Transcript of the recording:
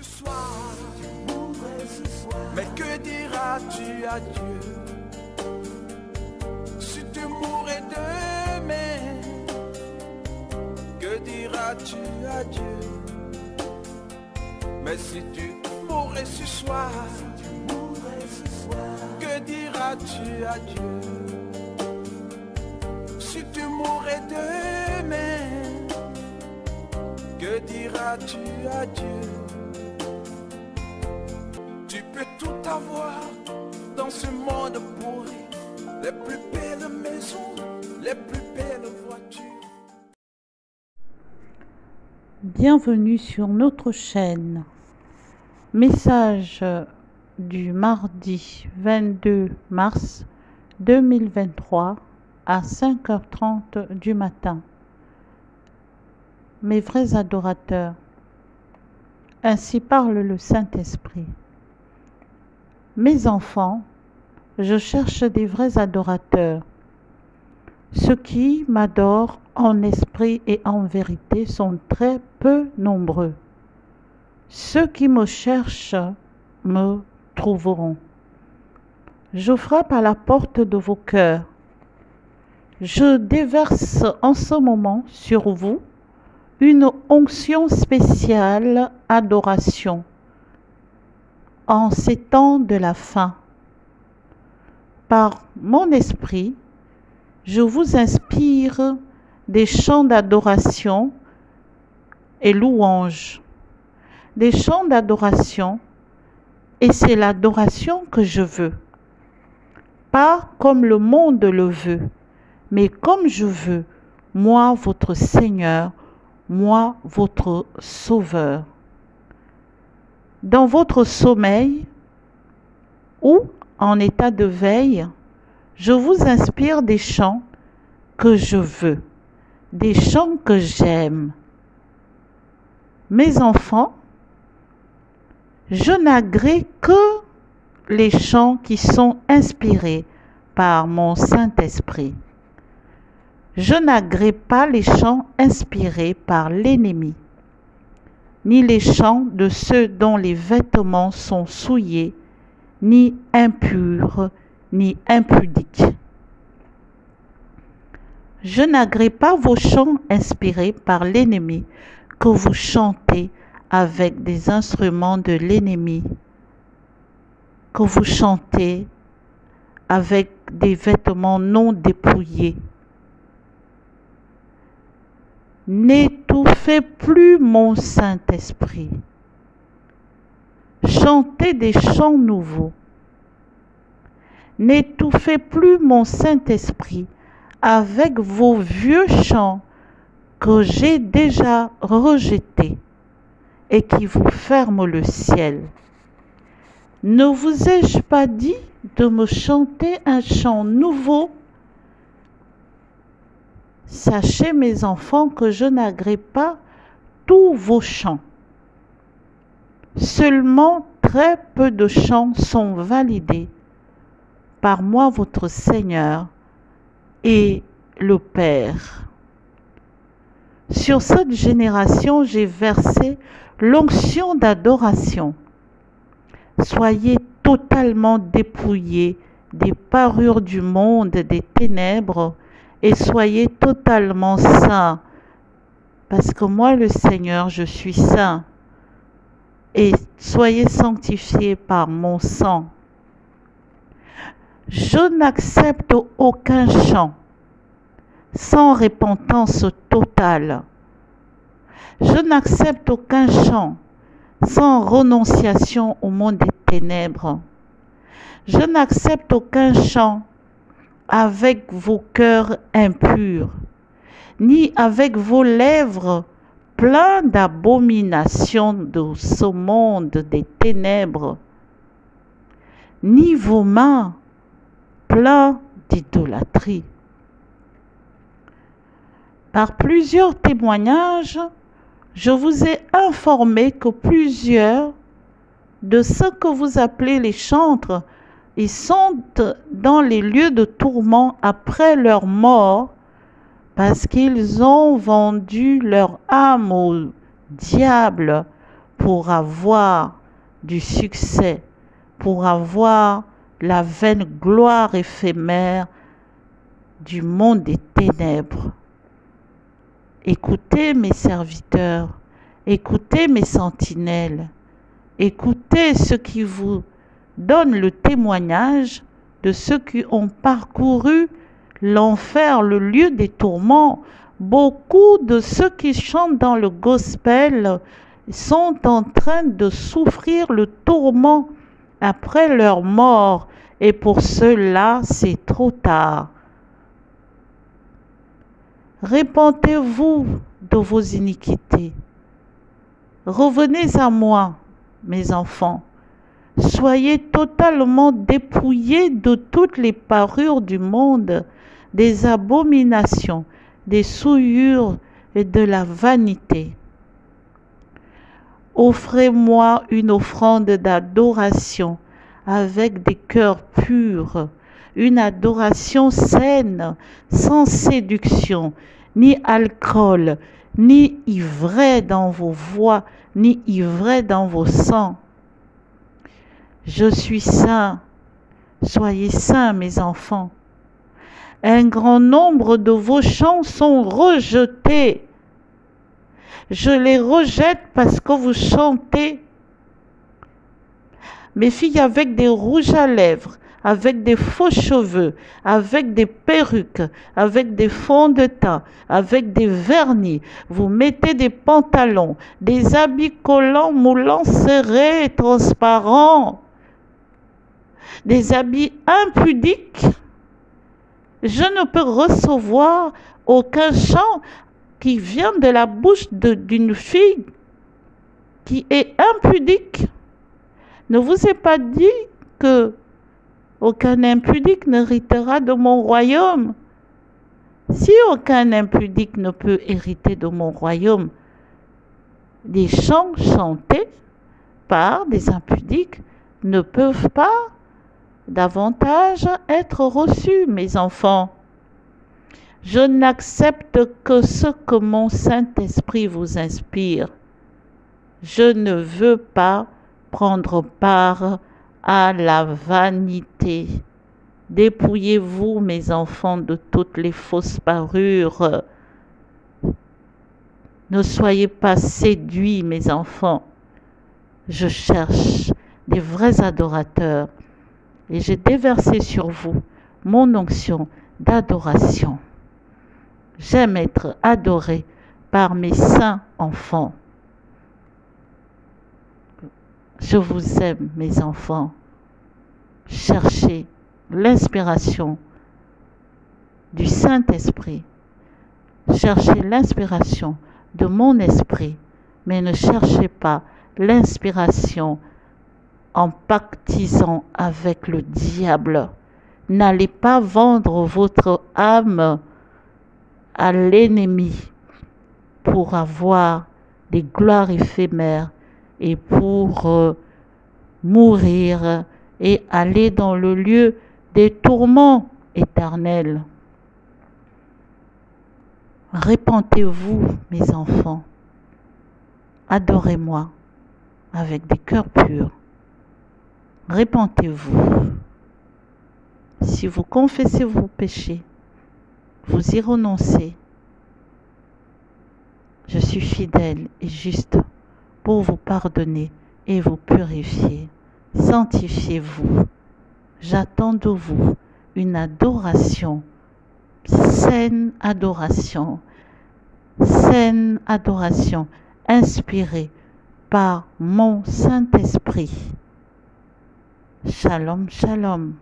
ce soir, mais que diras-tu à Dieu? Si tu mourais demain, que diras-tu à Dieu? Mais si tu mourais ce soir, que diras-tu à Dieu? Si tu mourais demain, que diras-tu à Dieu? Tu peux tout avoir dans ce monde pourri, les plus belles maisons, les plus belles voitures. Bienvenue sur notre chaîne. Message du mardi 22 mars 2023 à 5h30 du matin. Mes vrais adorateurs, ainsi parle le Saint-Esprit. Mes enfants, je cherche des vrais adorateurs. Ceux qui m'adorent en esprit et en vérité sont très peu nombreux. Ceux qui me cherchent me trouveront. Je frappe à la porte de vos cœurs. Je déverse en ce moment sur vous une onction spéciale adoration en ces temps de la fin. Par mon esprit, je vous inspire des chants d'adoration et louanges. Des chants d'adoration, et c'est l'adoration que je veux. Pas comme le monde le veut, mais comme je veux, moi votre Seigneur, moi votre Sauveur. Dans votre sommeil ou en état de veille, je vous inspire des chants que je veux, des chants que j'aime. Mes enfants, je n'agrée que les chants qui sont inspirés par mon Saint-Esprit. Je n'agrée pas les chants inspirés par l'ennemi, ni les chants de ceux dont les vêtements sont souillés, ni impurs, ni impudiques. Je n'agrée pas vos chants inspirés par l'ennemi que vous chantez avec des instruments de l'ennemi, que vous chantez avec des vêtements non dépouillés. N'étouffez plus mon Saint-Esprit. Chantez des chants nouveaux. N'étouffez plus mon Saint-Esprit avec vos vieux chants que j'ai déjà rejetés et qui vous ferment le ciel. Ne vous ai-je pas dit de me chanter un chant nouveau? Sachez, mes enfants, que je n'agrée pas tous vos chants. Seulement très peu de chants sont validés par moi, votre Seigneur et le Père. Sur cette génération, j'ai versé l'onction d'adoration. Soyez totalement dépouillés des parures du monde, des ténèbres, et soyez totalement saints, parce que moi, le Seigneur, je suis saint, et soyez sanctifiés par mon sang. Je n'accepte aucun chant sans repentance totale. Je n'accepte aucun chant sans renonciation au monde des ténèbres. Je n'accepte aucun chant avec vos cœurs impurs, ni avec vos lèvres pleins d'abominations de ce monde des ténèbres, ni vos mains pleines d'idolâtrie. Par plusieurs témoignages, je vous ai informé que plusieurs de ceux que vous appelez les chantres, ils sont dans les lieux de tourment après leur mort parce qu'ils ont vendu leur âme au diable pour avoir du succès, pour avoir la vaine gloire éphémère du monde des ténèbres. Écoutez mes serviteurs, écoutez mes sentinelles, écoutez ceux qui vous donnent le témoignage de ceux qui ont parcouru l'enfer, le lieu des tourments. Beaucoup de ceux qui chantent dans le gospel sont en train de souffrir le tourment après leur mort, et pour ceux-là, c'est trop tard. Repentez-vous de vos iniquités. Revenez à moi, mes enfants. Soyez totalement dépouillés de toutes les parures du monde, des abominations, des souillures et de la vanité. Offrez-moi une offrande d'adoration avec des cœurs purs, une adoration saine, sans séduction, ni alcool, ni ivraie dans vos voix, ni ivraie dans vos sangs. Je suis saint, soyez saints mes enfants. Un grand nombre de vos chants sont rejetés. Je les rejette parce que vous chantez. Mes filles avec des rouges à lèvres, avec des faux cheveux, avec des perruques, avec des fonds de teint, avec des vernis. Vous mettez des pantalons, des habits collants, moulants, serrés et transparents, des habits impudiques. Je ne peux recevoir aucun chant qui vient de la bouche d'une fille qui est impudique. Ne vous ai pas dit que aucun impudique n'héritera de mon royaume. Si aucun impudique ne peut hériter de mon royaume, des chants chantés par des impudiques ne peuvent pas davantage être reçus, mes enfants. Je n'accepte que ce que mon Saint-Esprit vous inspire. Je ne veux pas prendre part à la vanité. Dépouillez-vous, mes enfants, de toutes les fausses parures. Ne soyez pas séduits, mes enfants. Je cherche des vrais adorateurs et j'ai déversé sur vous mon onction d'adoration. J'aime être adoré par mes saints enfants. Je vous aime, mes enfants. Cherchez l'inspiration du Saint-Esprit. Cherchez l'inspiration de mon esprit, mais ne cherchez pas l'inspiration en pactisant avec le diable. N'allez pas vendre votre âme à l'ennemi pour avoir des gloires éphémères et pour mourir et aller dans le lieu des tourments éternels. Repentez-vous, mes enfants. Adorez-moi avec des cœurs purs. Repentez-vous. Si vous confessez vos péchés, vous y renoncez. Je suis fidèle et juste pour vous pardonner et vous purifier. Sanctifiez-vous. J'attends de vous une adoration, saine adoration, inspirée par mon Saint-Esprit. Shalom, shalom.